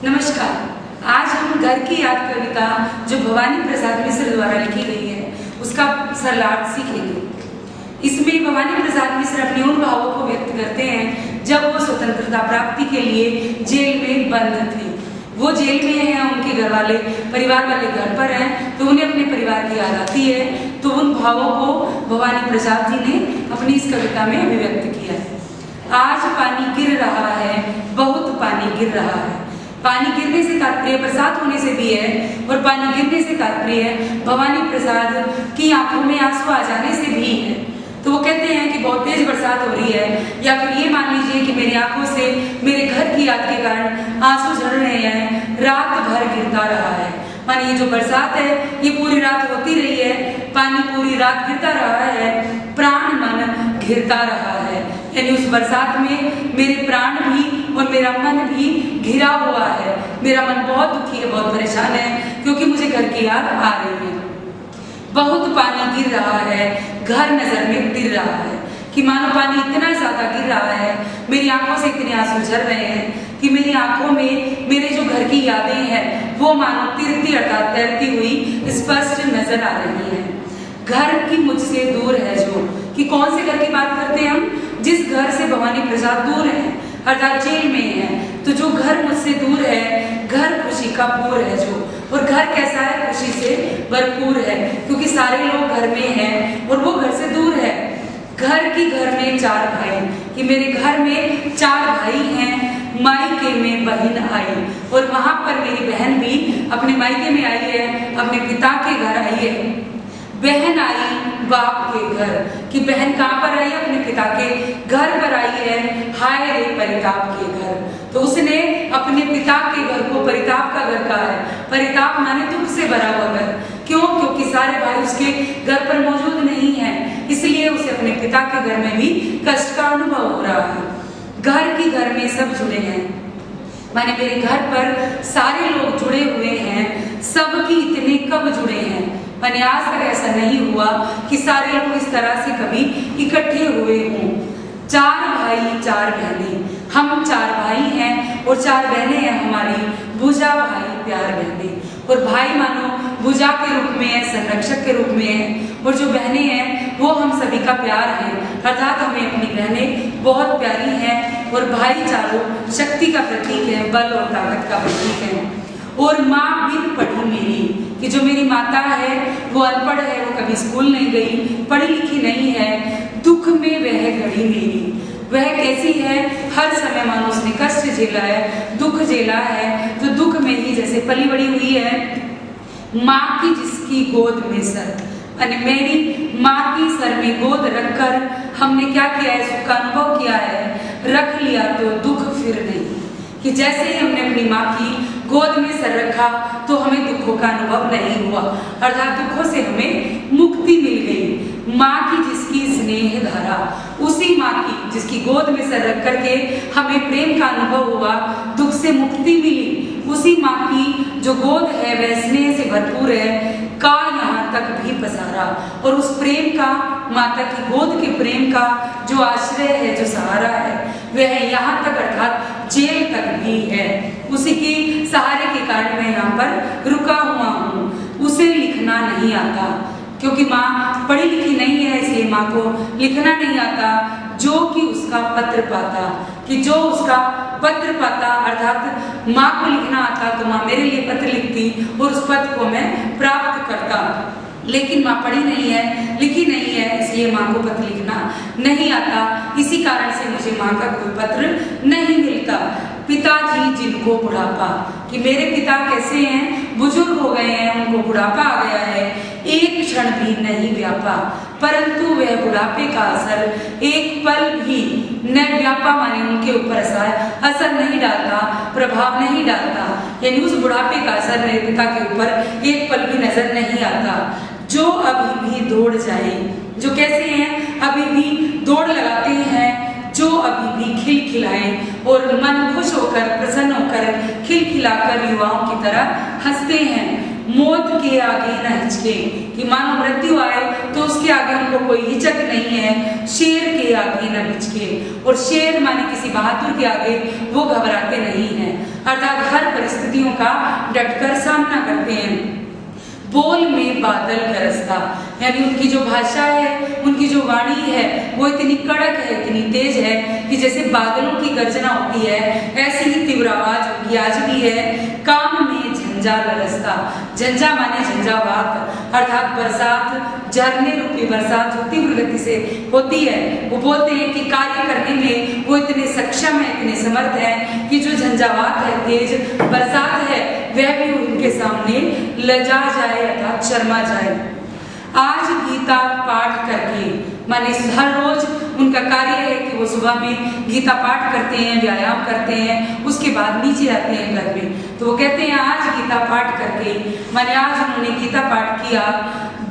नमस्कार। आज हम घर की याद कविता जो भवानी प्रसाद मिश्र द्वारा लिखी गई है उसका सरलाट सीखेंगे। इसमें भवानी प्रसाद मिश्र अपने उन भावों को व्यक्त करते हैं जब वो स्वतंत्रता प्राप्ति के लिए जेल में बंद थे। वो जेल में हैं, उनके घर वाले परिवार वाले घर पर हैं, तो उन्हें अपने परिवार की याद आती है। तो उन भावों को भवानी प्रसाद जी ने अपनी इस कविता में अभिव्यक्त किया है। आज पानी गिर रहा है, बहुत पानी गिर रहा है। पानी गिरने से तात्पर्य बरसात होने से भी है, और पानी गिरने से तात्पर्य भवानी प्रसाद की आंखों में आंसू आ जाने से भी है। तो वो कहते हैं कि बहुत तेज बरसात हो रही है, या फिर ये मान लीजिए कि मेरी आंखों से मेरे घर की याद के कारण आंसू झड़ रहे हैं, रात भर गिरता रहा है। मानिए जो बरसात है ये पूरी रात होती रही है, पानी पूरी रात गिरता रहा है, प्राण मन घिरता रहा है। यानी उस बरसात में मेरे प्राण भी और मेरा मन भी घिरा हुआ है। मेरा मन बहुत दुखी है, बहुत परेशान है, क्योंकि मुझे घर की याद आ रही है। बहुत पानी गिर रहा है, घर नजर में गिर रहा है, कि मानो पानी इतना ज्यादा गिर रहा है, मेरी आंखों से इतने आंसू झर रहे हैं कि मेरी आंखों में मेरे जो घर की यादें हैं वो मानो तिरती अर्थात तैरती हुई स्पष्ट नजर आ रही है। घर की मुझसे दूर है जो, कि कौन से घर की बात करते हैं हम? जिस घर से भवानी प्रसाद दूर है, अर्थात जेल में है। तो जो घर मुझसे दूर है, घर खुशी का पूर है जो, और घर कैसा है? खुशी से भरपूर है, क्योंकि सारे लोग घर में हैं और वो घर से दूर है। घर में 4 भाई, कि मेरे घर में 4 भाई हैं, मायके में बहन आई, और वहां पर मेरी बहन भी अपने मायके में आई है, अपने पिता के घर आई है। बहन आई बाप के घर, कि बहन कहाँ पर आई? अपने पिता के घर पर आई है। हाय रे परिताप के घर, तो उसने अपने पिता के घर को परिताप का घर कहा है। परिताप माने दुख से भरा हुआ घर। क्यों? क्योंकि सारे भाई उसके घर पर मौजूद नहीं है, इसलिए उसे अपने पिता के घर में भी कष्ट का अनुभव हो रहा है। घर में सब जुड़े हैं, माने मेरे घर पर सारे लोग जुड़े हुए हैं। सबकी इतने कब जुड़े हैं? माने आज तक ऐसा नहीं हुआ कि सारे लोग इस तरह से कभी इकट्ठे हुए हों। 4 भाई 4 बहनें, हम 4 भाई हैं और 4 बहनें हैं हमारी, भुजा भाई प्यार बहनें। और भाई मानो भुजा के रूप में है, संरक्षक के रूप में है, और जो बहनें हैं वो हम सभी का प्यार है, अर्थात हमें अपनी बहनें बहुत प्यारी हैं। और भाई चारों शक्ति का प्रतीक है, बल और ताकत का प्रतीक है। और माँ बिन पढ़ी मेरी, कि जो मेरी माता है वो अनपढ़ है, वो कभी स्कूल नहीं गई, पढ़ी लिखी नहीं है। दुख में वह घड़ी मेरी, वह कैसी है? हर समय मानो उसने कष्ट झेला है, दुख झेला है, तो दुख में ही जैसे पली बड़ी हुई है। माँ की जिसकी गोद में सर, यानी मेरी माँ की सर में गोद रखकर हमने क्या किया है? सुख का अनुभव किया है। रख लिया तो दुख फिर नहीं, कि जैसे ही हमने अपनी माँ की गोद में सर रखा तो हमें दुखों का अनुभव नहीं हुआ, अर्थात दुखों से हमें मुक्ति मिल गई। माँ की जिसकी स्नेह धारा, उसी माँ की जिसकी गोद में सर रख करके हमें प्रेम का अनुभव हुआ, दुख से मुक्ति मिली। उसी माँ की जो गोद है वह स्नेह से भरपूर है, का यहाँ तक भी पसारा। और उस प्रेम का, माता की गोद के प्रेम का जो आश्रय है, जो सहारा है, वह यहाँ तक अर्थात जेल तक भी है। उसी के सहारे के कारण मैं यहाँ पर रुका हुआ हूँ। उसे लिखना नहीं आता, क्योंकि माँ पढ़ी लिखी नहीं है, इसलिए माँ को लिखना नहीं आता। जो कि उसका पत्र पाता, कि जो उसका पत्र पाता, अर्थात माँ को लिखना आता तो माँ मेरे लिए पत्र लिखती और उस पत्र को मैं प्राप्त करता। लेकिन माँ पढ़ी नहीं है, लिखी नहीं है, इसलिए माँ को पत्र लिखना नहीं आता। इसी कारण से मुझे माँ का कोई पत्र नहीं मिलता। पिताजी जिनको बुढ़ापा, कि मेरे पिता कैसे हैं? बुजुर्ग हो गए हैं, उनको बुढ़ापा आ गया है, एक क्षण भी नहीं व्यापा, परंतु वह बुढ़ापे का असर एक पल भी न व्यापा, माने उनके ऊपर असर नहीं डालता, प्रभाव नहीं डालता। यानी उस बुढ़ापे का असर मेरे पिता के ऊपर एक पल भी नजर नहीं आता। जो अभी भी दौड़ जाए, जो कैसे हैं? अभी भी दौड़ लगाते हैं, जो अभी भी खिलखिलाएं और मन खुश होकर, प्रसन्न होकर, खिलखिलाकर युवाओं की तरह हंसते हैं। मौत के आगे न हिचके, कि मानो मृत्यु आए तो उसके आगे उनको कोई हिचक नहीं है। शेर के आगे न हिचके, और शेर माने किसी बहादुर के आगे वो घबराते नहीं हैं, अर्थात हर परिस्थितियों का डटकर सामना करते हैं। बोल में बादल गरजता, यानी उनकी जो भाषा है, उनकी जो वाणी है, वो इतनी कड़क है, इतनी तेज है कि जैसे बादलों की गर्जना होती है, ऐसी ही तीव्र आवाज उनकी आज भी है। काम में झंझा बरसता, झंझा माने झंझावात, अर्थात बरसात, झरने रूपी बरसात जो तीव्र गति से होती है। वो बोलते हैं कि कार्य करने में वो इतने सक्षम है, इतने समर्थ है कि जो झंझावात है, तेज बरसात है, वह भी उनके सामने लजा जाए अर्थात शर्मा जाए। आज गीता पाठ करके, माने हर रोज उनका कार्य है कि वो सुबह में गीता पाठ करते हैं, व्यायाम करते हैं, उसके बाद नीचे आते हैं घर में। तो वो कहते हैं आज गीता पाठ करके, माने आज उन्होंने गीता पाठ किया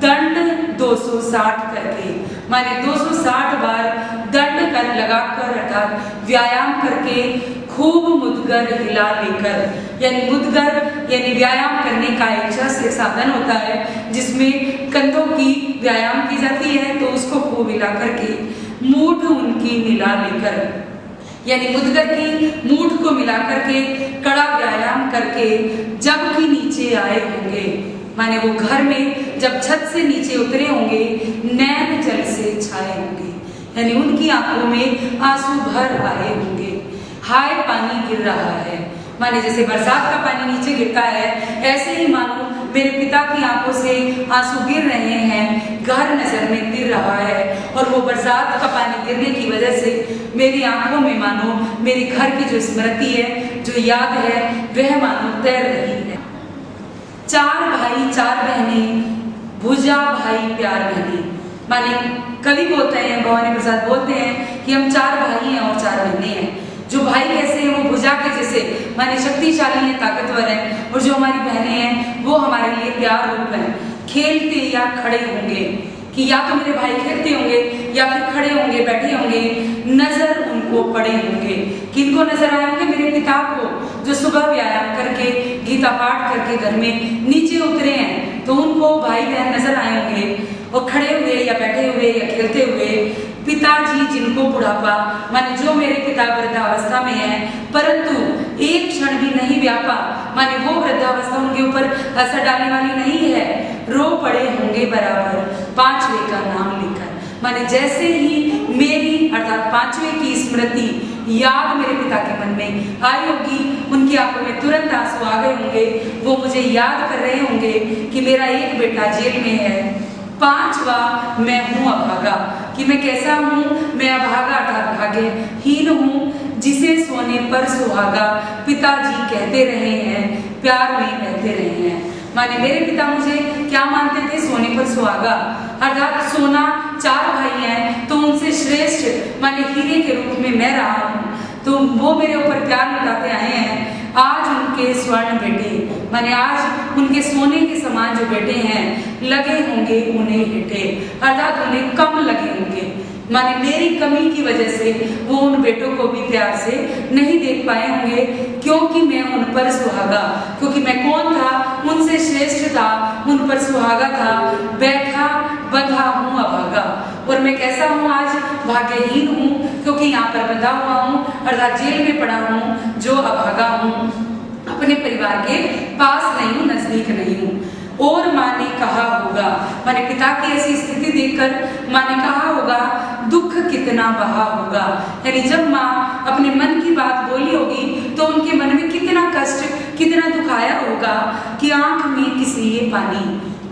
दंड 260 करके, माने 260 बार दंड कर लगाकर अर्थात व्यायाम करके खूब मुदगर हिला लेकर, यानी मुदगर यानी व्यायाम करने का एक शास्त्रीय साधन होता है जिसमें कंधों की व्यायाम की जाती है, तो उसको खूब हिला करके मूठ उनकी मिला लेकर, यानी मुदगर की मूठ को मिला करके कड़ा व्यायाम करके जबकि नीचे आए होंगे, माने वो घर में जब छत से नीचे उतरे होंगे, नैन जल से छाए होंगे, यानी उनकी आंखों में आंसू भर आए होंगे। हाय पानी गिर रहा है, माने जैसे बरसात का पानी नीचे गिरता है, ऐसे ही मानो मेरे पिता की आंखों से आंसू गिर रहे हैं, घर नजर में गिर रहा है, और वो बरसात का पानी गिरने की वजह से मेरी आंखों में मानो मेरी घर की जो स्मृति है, जो याद है, वह मानो तैर रही है। 4 भाई 4 बहनें, भुजा भाई प्यार बहनें, माने कवि बोलते हैं, भवानी प्रसाद बोलते हैं कि हम 4 भाई हैं और 4 बहनें हैं। जो भाई कैसे हैं, वो भुजा के जैसे माने शक्तिशाली हैं, ताकतवर हैं, और जो हमारी बहनें हैं वो हमारे लिए प्यार रूप हैं। खेलते या खड़े होंगे, कि या तो मेरे भाई खेलते होंगे या फिर खड़े होंगे, बैठे होंगे, नजर उनको पड़े होंगे। किनको नजर आए होंगे? मेरे पिता को, जो सुबह व्यायाम करके गीता पाठ करके घर में नीचे उतरे हैं, तो उनको भाई बहन नजर आए होंगे, और खड़े हुए या बैठे हुए या खेलते हुए। पिताजी जिनको बुढ़ापा, माने जो मेरे पिता वृद्धावस्था में है, परंतु एक क्षण भी नहीं व्यापा, माने वो वृद्धावस्था उनके ऊपर असर डालने वाली नहीं है, रो पड़े होंगे बराबर 5वें का नाम लेकर, माने जैसे ही मेरी अर्थात 5वें की स्मृति याद मेरे पिता के मन में आई होगी, उनकी आंखों में तुरंत आंसू आ गए होंगे, वो मुझे याद कर रहे होंगे कि मेरा एक बेटा जेल में है। 5वां मैं हूँ अभागा, कि मैं कैसा हूँ, मैं अभागा अर्थात भाग्यहीन हूँ, जिसे सोने पर सुहागा पिताजी कहते रहे हैं, प्यार में कहते रहे हैं। माने मेरे पिता मुझे क्या मानते थे? सोने पर सुहागा, अर्थात सोना 4 भाई हैं, तो उनसे श्रेष्ठ माने हीरे के रूप में मैं रहा हूँ, तो वो मेरे ऊपर प्यार लुटाते आए हैं। आज उनके स्वर्ण बेटे, माने आज उनके सोने के समान जो बेटे हैं, लगे होंगे उन्हें हिटे, अर्थात उन्हें कम लगे होंगे, माने मेरी कमी की वजह से वो उन बेटों को भी प्यार से नहीं देख पाए होंगे, क्योंकि मैं उन पर सुहागा, क्योंकि मैं कौन था? उनसे श्रेष्ठ था, उन पर सुहागा था, बैठा बंधा हूँ अभागा। और मैं कैसा हूँ आज? भाग्यहीन हूँ, क्योंकि यहाँ पर बंधा हुआ हूँ, अर्थात जेल में पड़ा हूँ, जो अभागा हूँ, अपने परिवार के पास नहीं हूँ, नजदीक नहीं हूँ। और माँ ने कहा होगा, माने पिता की ऐसी स्थिति देखकर माँ ने कहा होगा, दुख कितना बहा होगा, यानी जब माँ अपने मन की बात बोली होगी तो उनके मन में कितना कष्ट, कितना दुख आया होगा कि आंख में किसी ये पानी,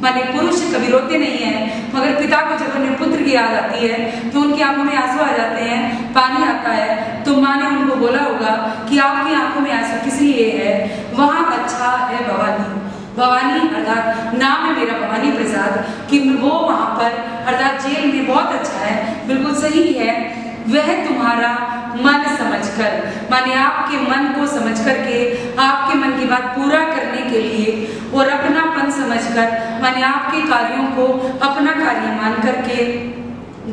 माने पुरुष कभी रोते नहीं है, मगर पिता को जब अपने पुत्र की याद आती है तो उनकी आंखों में आंसू आ जाते हैं, पानी आता है। तो माँ ने उनको बोला होगा कि आपकी आंखों में आंसू किस लिए है? वहाँ अच्छा है भवानी, भवानी अर्थात नाम है मेरा भवानी प्रसाद, कि वो वहाँ पर अर्थात जेल में बहुत अच्छा है, बिल्कुल सही है, वह तुम्हारा मन समझकर, माने आपके मन को समझ करके, आपके मन की बात पूरा करने के लिए और अपनापन समझकर, माने आपके कार्यों को अपना कार्य मान करके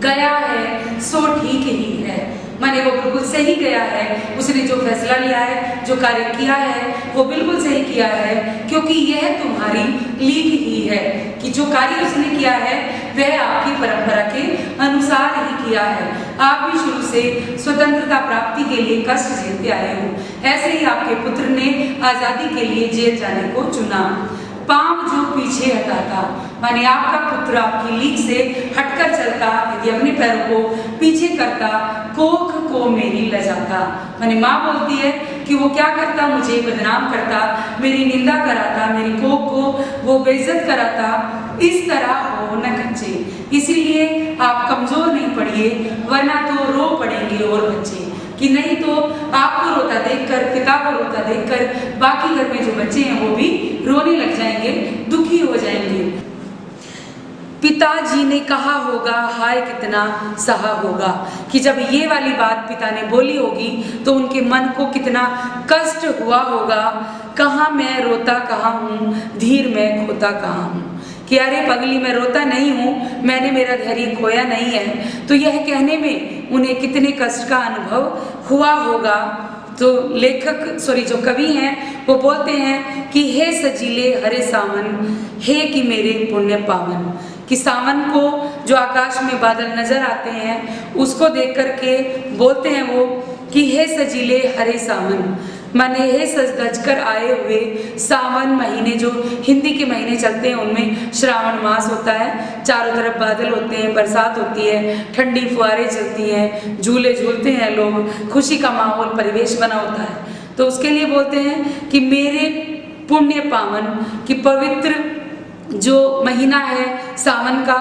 गया है, सो ठीक ही है, माने वो बिल्कुल सही गया है, उसने जो फैसला लिया है, जो कार्य किया है, वो बिल्कुल सही किया है, क्योंकि यह तुम्हारी लीक ही है, कि जो कार्य उसने किया है वह आपकी परंपरा के अनुसार ही किया है। आप भी शुरू से स्वतंत्रता प्राप्ति के लिए कष्ट झेलते आए हो। ऐसे ही आपके पुत्र ने आजादी के लिए जेल जाने को चुना। पांव जो पीछे हटाता, माने आपका पुत्र आपकी लीक से हटकर चलता, यदि अपने पैरों को पीछे करता, कोख को मेरी लजाता। माने माँ बोलती है कि वो क्या करता, मुझे बदनाम करता, मेरी निंदा कराता, मेरी कोख को वो बेइज्जत कराता। इस तरह हो न कच्चे, इसीलिए आप कमजोर नहीं पड़िए, वरना तो रो पड़ेंगे और बच्चे। कि नहीं तो आपको रोता देखकर, पिता को रोता देखकर बाकी घर में जो बच्चे हैं वो भी रोने लग जाएंगे, दुखी हो जाएंगे। पिताजी ने कहा होगा, हाय कितना सहा होगा। कि जब ये वाली बात पिता ने बोली होगी तो उनके मन को कितना कष्ट हुआ होगा। कहाँ मैं रोता कहाँ हूँ, धीर मैं खोता कहाँ हूँ। कि अरे पगली मैं रोता नहीं हूँ, मैंने मेरा धैर्य खोया नहीं है। तो यह कहने में उन्हें कितने कष्ट का अनुभव हुआ होगा। तो जो कवि हैं वो बोलते हैं कि हे सजीले हरे सावन, हे कि मेरे पुण्य पावन। कि सावन को जो आकाश में बादल नजर आते हैं उसको देख करके बोलते हैं वो कि हे सजीले हरे सावन, माने हे सज धज कर आए हुए सावन महीने। जो हिंदी के महीने चलते हैं उनमें श्रावण मास होता है, चारों तरफ बादल होते हैं, बरसात होती है, ठंडी फुहारें चलती हैं, झूले झूलते हैं लोग, खुशी का माहौल परिवेश बना होता है। तो उसके लिए बोलते हैं कि मेरे पुण्य पावन, कि पवित्र जो महीना है सावन का,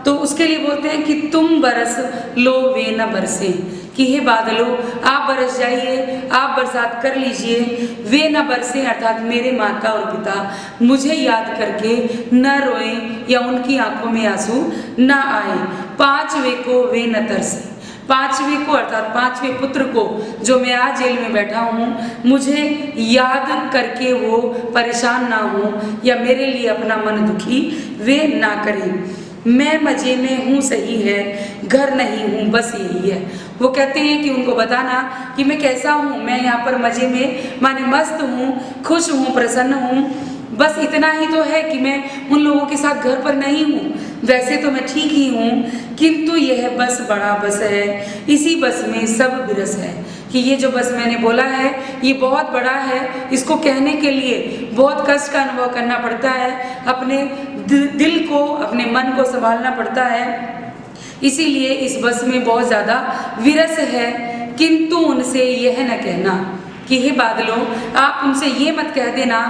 तो उसके लिए बोलते हैं कि तुम बरस लो वे न बरसे। कि हे बादलों आप बरस जाइए, आप बरसात कर लीजिए, वे न बरसे अर्थात मेरे माता और पिता मुझे याद करके न रोएं या उनकी आंखों में आंसू न आए। पांचवे को वे न तरसे, पांचवे को अर्थात पांचवें पुत्र को जो मैं आज जेल में बैठा हूँ, मुझे याद करके वो परेशान ना हो या मेरे लिए अपना मन दुखी वे ना करें। मैं मजे में हूँ सही है, घर नहीं हूँ बस यही है। वो कहते हैं कि उनको बताना कि मैं कैसा हूँ, मैं यहाँ पर मजे में माने मस्त हूँ, खुश हूँ, प्रसन्न हूँ, बस इतना ही तो है कि मैं उन लोगों के साथ घर पर नहीं हूँ। वैसे तो मैं ठीक ही हूँ, किंतु यह बस बड़ा बस है, इसी बस में सब विरस है। कि ये जो बस मैंने बोला है ये बहुत बड़ा है, इसको कहने के लिए बहुत कष्ट का अनुभव करना पड़ता है, अपने दिल को, अपने मन को संभालना पड़ता है। इसीलिए इस बस में बहुत ज़्यादा विरस है। किंतु उनसे यह न कहना कि हे बादलों आप उनसे ये मत कह देना,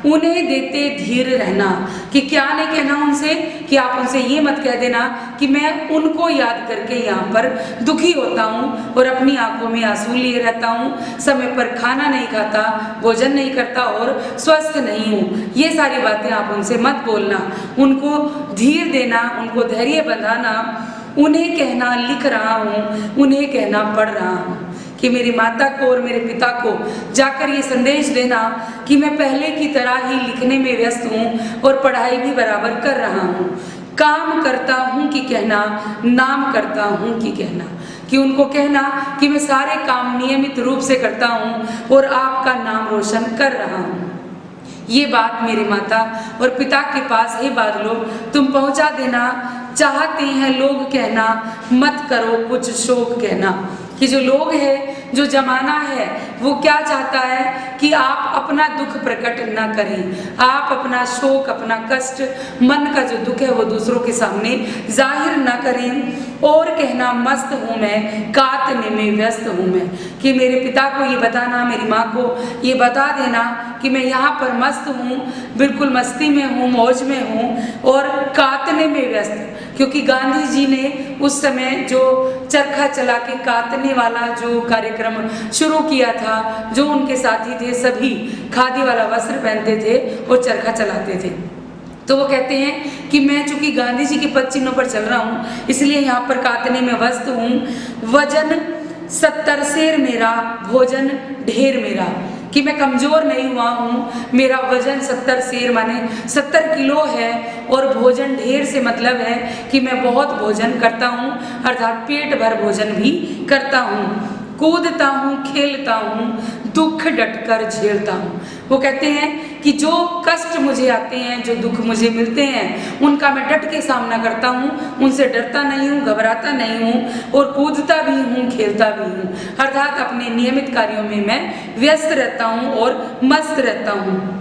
उन्हें देते धीर रहना। कि क्या नहीं कहना उनसे, कि आप उनसे ये मत कह देना कि मैं उनको याद करके यहाँ पर दुखी होता हूँ और अपनी आंखों में आंसू लिए रहता हूँ, समय पर खाना नहीं खाता, भोजन नहीं करता और स्वस्थ नहीं हूँ। ये सारी बातें आप उनसे मत बोलना, उनको धीर देना, उनको धैर्य बंधाना। उन्हें कहना लिख रहा हूँ, उन्हें कहना पढ़ रहा हूँ। कि मेरी माता को और मेरे पिता को जाकर ये संदेश देना कि मैं पहले की तरह ही लिखने में व्यस्त हूँ और पढ़ाई भी बराबर कर रहा हूँ। काम करता हूँ कि कहना, नाम करता हूँ कि कहना। कि उनको कहना कि मैं सारे काम नियमित रूप से करता हूँ और आपका नाम रोशन कर रहा हूँ। ये बात मेरे माता और पिता के पास हे बादलों तुम पहुँचा देना। चाहते हैं लोग कहना, मत करो कुछ शोक कहना। कि जो लोग हैं, जो जमाना है, वो क्या चाहता है कि आप अपना दुख प्रकट ना करें, आप अपना शोक, अपना कष्ट, मन का जो दुख है वो दूसरों के सामने जाहिर ना करें। और कहना मस्त हूँ मैं, कातने में व्यस्त हूँ मैं। कि मेरे पिता को ये बताना, मेरी माँ को ये बता देना कि मैं यहाँ पर मस्त हूँ, बिल्कुल मस्ती में हूँ, मौज में हूँ और कातने में व्यस्त। क्योंकि गांधी जी ने उस समय जो चरखा चला के कातने वाला जो कार्यक्रम शुरू किया था, जो उनके साथी थे सभी खादी वाला वस्त्र पहनते थे और चरखा चलाते थे। तो वो कहते हैं कि मैं चूंकि गांधी जी के पद चिन्हों पर चल रहा हूँ, इसलिए यहाँ पर कातने में व्यस्त हूँ। वजन 70 सेर मेरा, भोजन ढेर मेरा। कि मैं कमज़ोर नहीं हुआ हूँ, मेरा वजन 70 सेर माने 70 किलो है और भोजन ढेर से मतलब है कि मैं बहुत भोजन करता हूँ, अर्थात पेट भर भोजन भी करता हूँ। कूदता हूँ, खेलता हूँ, दुख डटकर झेलता हूँ। वो कहते हैं कि जो कष्ट मुझे आते हैं, जो दुख मुझे मिलते हैं, उनका मैं डट के सामना करता हूँ, उनसे डरता नहीं हूँ, घबराता नहीं हूँ और कूदता भी हूँ, खेलता भी हूँ। अर्थात अपने नियमित कार्यों में मैं व्यस्त रहता हूँ और मस्त रहता हूँ।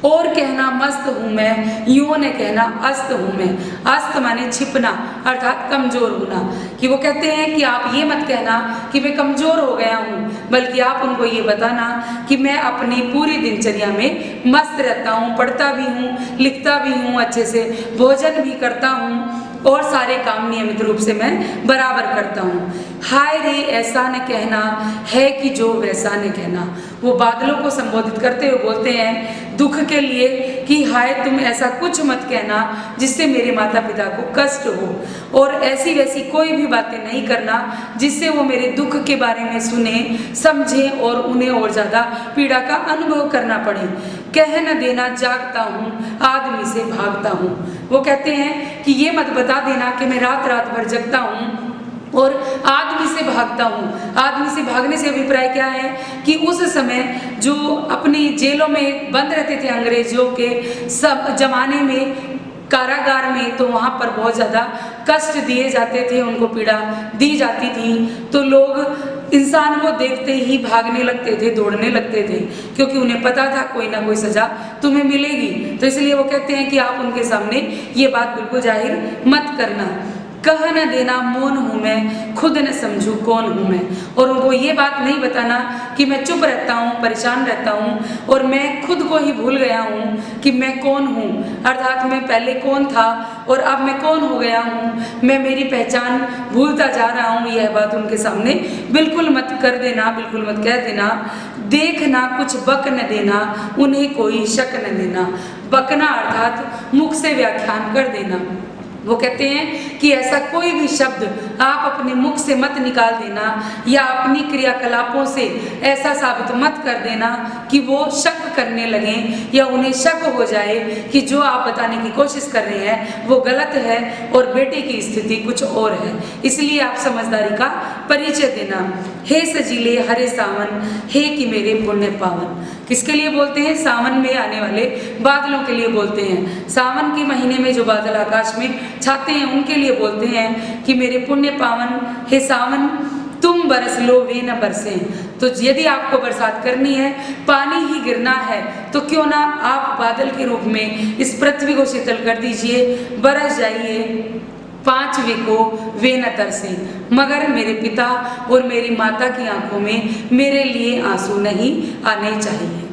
और कहना मस्त हूँ मैं, यूं न कहना अस्त हूँ मैं। अस्त माने छिपना, अर्थात कमजोर होना। कि वो कहते हैं कि आप ये मत कहना कि मैं कमजोर हो गया हूँ, बल्कि आप उनको ये बताना कि मैं अपनी पूरी दिनचर्या में मस्त रहता हूँ, पढ़ता भी हूँ, लिखता भी हूँ, अच्छे से भोजन भी करता हूँ और सारे काम नियमित रूप से मैं बराबर करता हूँ। हाय रे ऐसा न कहना है कि जो वैसा न कहना। वो बादलों को संबोधित करते हुए बोलते हैं दुख के लिए कि हाय तुम ऐसा कुछ मत कहना जिससे मेरे माता पिता को कष्ट हो, और ऐसी वैसी कोई भी बातें नहीं करना जिससे वो मेरे दुख के बारे में सुने, समझें और उन्हें और ज़्यादा पीड़ा का अनुभव करना पड़े। कह न देना जागता हूँ, आदमी से भागता हूँ। वो कहते हैं कि ये मत बता देना कि मैं रात रात भर जगता हूँ और आदमी से भागता हूँ। आदमी से भागने से अभिप्राय क्या है कि उस समय जो अपनी जेलों में बंद रहते थे अंग्रेजों के सब जमाने में, कारागार में, तो वहाँ पर बहुत ज़्यादा कष्ट दिए जाते थे, उनको पीड़ा दी जाती थी। तो लोग इंसान को देखते ही भागने लगते थे, दौड़ने लगते थे, क्योंकि उन्हें पता था कोई ना कोई सजा तुम्हें मिलेगी। तो इसलिए वो कहते हैं कि आप उनके सामने ये बात बिल्कुल जाहिर मत करना। कह न देना मौन हूँ मैं, खुद न समझूँ कौन हूँ मैं। और उनको ये बात नहीं बताना कि मैं चुप रहता हूँ, परेशान रहता हूँ और मैं खुद को ही भूल गया हूँ कि मैं कौन हूँ। अर्थात मैं पहले कौन था और अब मैं कौन हो गया हूँ, मैं मेरी पहचान भूलता जा रहा हूँ। यह बात उनके सामने बिल्कुल मत कर देना, बिल्कुल मत कह देना। देखना कुछ बक न देना, उन्हें कोई शक न देना। बकना अर्थात मुख से व्याख्यान कर देना। वो कहते हैं कि ऐसा कोई भी शब्द आप अपने मुख से मत निकाल देना या अपनी क्रियाकलापों से ऐसा साबित मत कर देना कि वो शक करने लगें या उन्हें शक हो जाए कि जो आप बताने की कोशिश कर रहे हैं वो गलत है और बेटे की स्थिति कुछ और है। इसलिए आप समझदारी का परिचय देना। हे सजीले हरे सावन, हे कि मेरे पुण्य पावन। किसके लिए बोलते हैं? सावन में आने वाले बादलों के लिए बोलते हैं। सावन के महीने में जो बादल आकाश में छाते हैं उनके लिए बोलते हैं कि मेरे पुण्य पावन हे सावन तुम बरस लो वे न बरसे। तो यदि आपको बरसात करनी है, पानी ही गिरना है, तो क्यों ना आप बादल के रूप में इस पृथ्वी को शीतल कर दीजिए, बरस जाइए, 5 वे को वे न तरसे। मगर मेरे पिता और मेरी माता की आंखों में मेरे लिए आंसू नहीं आने चाहिए।